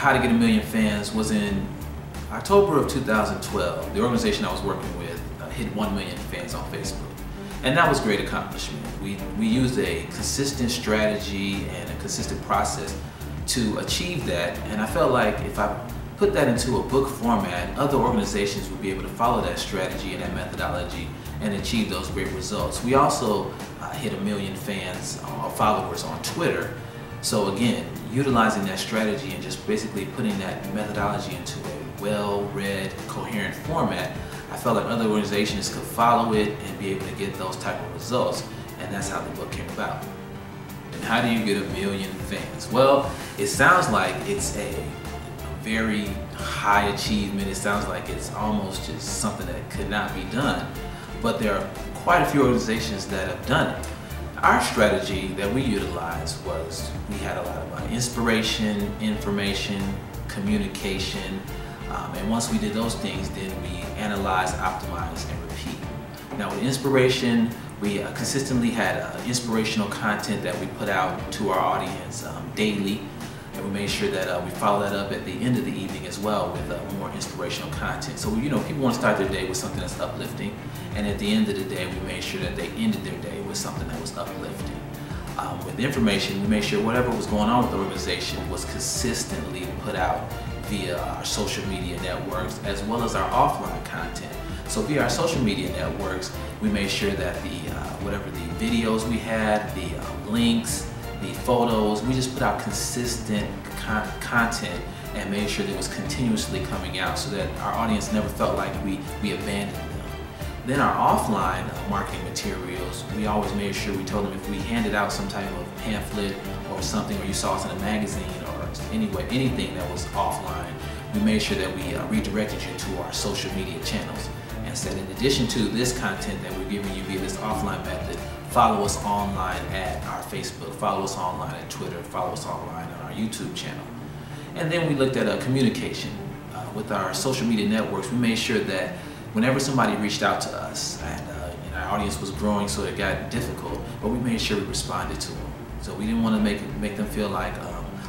How to Get a Million Fans was in October of 2012. The organization I was working with hit 1 million fans on Facebook. And that was a great accomplishment. We used a consistent strategy and a consistent process to achieve that, and I felt like if I put that into a book format, other organizations would be able to follow that strategy and that methodology and achieve those great results. We also hit 1 million fans or followers on Twitter. So again, utilizing that strategy and just basically putting that methodology into a well-read, coherent format, I felt like other organizations could follow it and be able to get those type of results, and that's how the book came about. And how do you get 1 million fans? Well, it sounds like it's a very high achievement. It sounds like it's almost just something that could not be done, but there are quite a few organizations that have done it. Our strategy that we utilized was we had a lot of inspiration, information, communication, and once we did those things, then we analyze, optimize, and repeat. Now with inspiration, we consistently had inspirational content that we put out to our audience daily, and we made sure that we follow that up at the end of the evening as well with more inspirational content. So people want to start their day with something that's uplifting, and at the end of the day, we made sure that they ended their day with something that was uplifting. With information, we made sure whatever was going on with the organization was consistently put out via our social media networks as well as our offline content. So via our social media networks, we made sure that whatever the videos we had, the links, the photos, we just put out consistent content and made sure that it was continuously coming out so that our audience never felt like we abandoned them. Then our offline marketing materials, we always made sure we told them if we handed out some type of pamphlet or something, or you saw us in a magazine or anything that was offline, we made sure that we redirected you to our social media channels and said, in addition to this content that we're giving you via this offline method, follow us online at our Facebook, follow us online at Twitter, follow us online on our YouTube channel. And then we looked at communication. With our social media networks, we made sure that whenever somebody reached out to us, and our audience was growing so it got difficult, but we made sure we responded to them. So we didn't want to make them feel like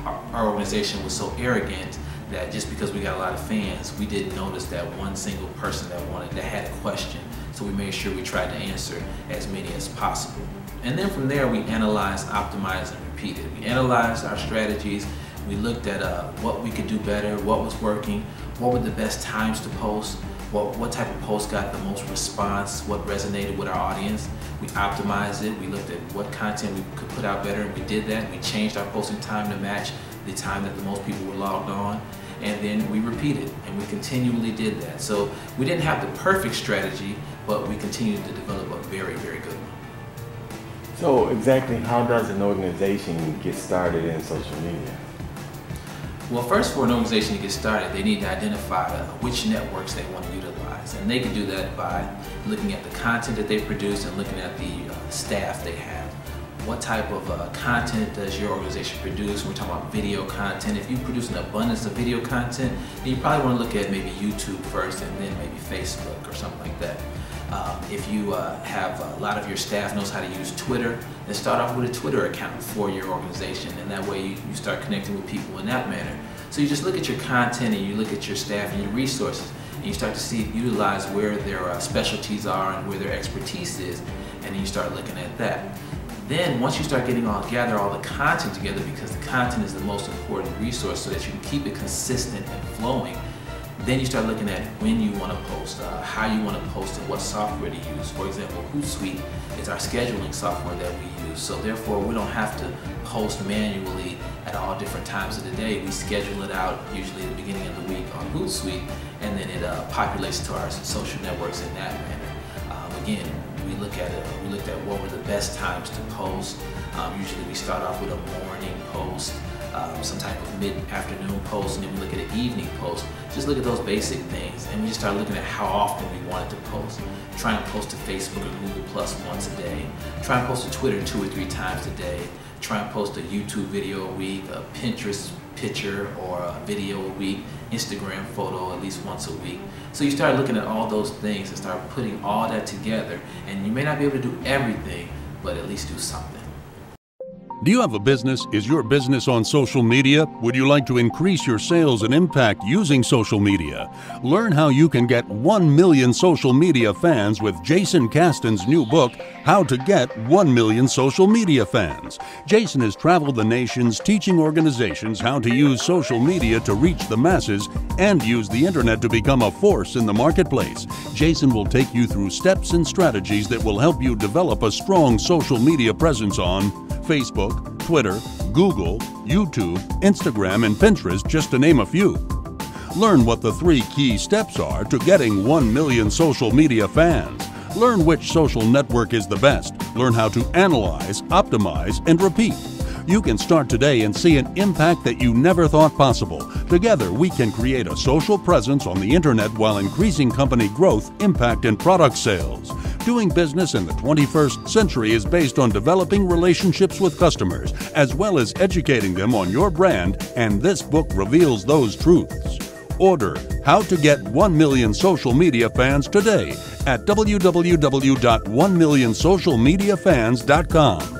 our organization was so arrogant that just because we got a lot of fans, we didn't notice that one single person that had a question. So we made sure we tried to answer as many as possible. And then from there, we analyzed, optimized, and repeated. We analyzed our strategies. We looked at what we could do better, what was working, what were the best times to post, what type of post got the most response, what resonated with our audience. We optimized it. We looked at what content we could put out better, and we did that. We changed our posting time to match the time that the most people were logged on, and then we repeated, and we continually did that. So we didn't have the perfect strategy, but we continued to develop a very, very good one. So exactly how does an organization get started in social media? Well, first, for an organization to get started, they need to identify which networks they want to utilize. And they can do that by looking at the content that they produce and looking at the staff they have. What type of content does your organization produce? We're talking about video content. If you produce an abundance of video content, then you probably want to look at maybe YouTube first and then maybe Facebook or something like that. If you have a lot of your staff knows how to use Twitter, then start off with a Twitter account for your organization, and that way you start connecting with people in that manner. So you just look at your content and you look at your staff and your resources, and you start to utilize where their specialties are and where their expertise is, and then you start looking at that. Then once you start gather all the content together, because the content is the most important resource so that you can keep it consistent and flowing, then you start looking at when you want to post, how you want to post, and what software to use. For example, Hootsuite is our scheduling software that we use, so therefore we don't have to post manually at all different times of the day. We schedule it out usually at the beginning of the week on Hootsuite, and then it populates to our social networks in that manner. Again, we looked at what were the best times to post. Usually we start off with a morning post, some type of mid-afternoon post, and then we look at an evening post. Just look at those basic things, and we just start looking at how often we wanted to post. Try and post to Facebook or Google Plus once a day. Try and post to Twitter 2 or 3 times a day. Try and post a YouTube video a week, a Pinterest picture or a video a week, Instagram photo at least once a week. So you start looking at all those things and start putting all that together, and you may not be able to do everything, but at least do something. Do you have a business? Is your business on social media? Would you like to increase your sales and impact using social media? Learn how you can get 1 million social media fans with Jason Caston's new book, How to Get 1 Million Social Media Fans. Jason has traveled the nations teaching organizations how to use social media to reach the masses and use the internet to become a force in the marketplace. Jason will take you through steps and strategies that will help you develop a strong social media presence on Facebook, Twitter, Google, YouTube, Instagram, and Pinterest, just to name a few. Learn what the 3 key steps are to getting 1 million social media fans. Learn which social network is the best. Learn how to analyze, optimize, and repeat. You can start today and see an impact that you never thought possible. Together, we can create a social presence on the internet while increasing company growth, impact, and product sales. Doing business in the 21st century is based on developing relationships with customers, as well as educating them on your brand, and this book reveals those truths. Order How to Get 1 Million Social Media Fans today at www.1millionsocialmediafans.com.